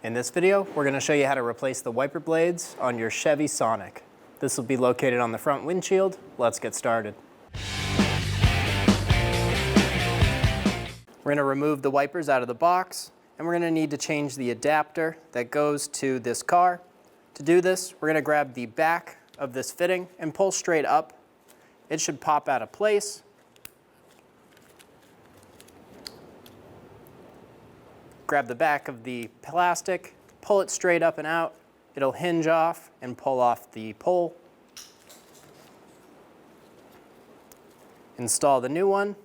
In this video, we're going to show you how to replace the wiper blades on your Chevy Sonic. This will be located on the front windshield. Let's get started. We're going to remove the wipers out of the box, and we're going to need to change the adapter that goes to this car. To do this, we're going to grab the back of this fitting and pull straight up. It should pop out of place. Grab the back of the plastic, pull it straight up and out. It'll hinge off and pull off the pole. Install the new one,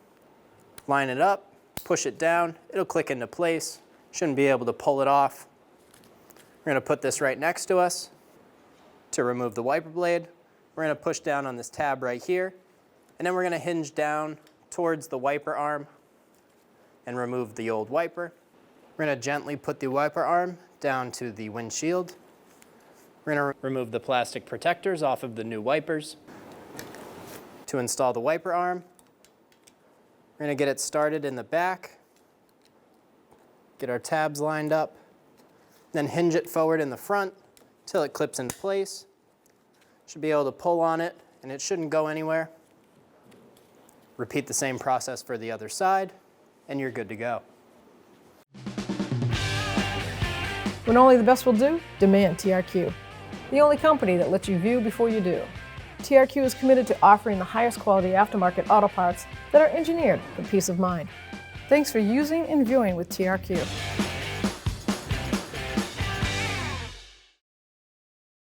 line it up, push it down, it'll click into place. Shouldn't be able to pull it off. We're going to put this right next to us. To remove the wiper blade, we're going to push down on this tab right here, and then we're going to hinge down towards the wiper arm and remove the old wiper. We're going to gently put the wiper arm down to the windshield. We're going to remove the plastic protectors off of the new wipers. To install the wiper arm, we're going to get it started in the back, get our tabs lined up, then hinge it forward in the front till it clips into place. Should be able to pull on it, and it shouldn't go anywhere. Repeat the same process for the other side, and you're good to go. When only the best will do, demand TRQ. The only company that lets you view before you do. TRQ is committed to offering the highest quality aftermarket auto parts that are engineered for peace of mind. Thanks for using and viewing with TRQ.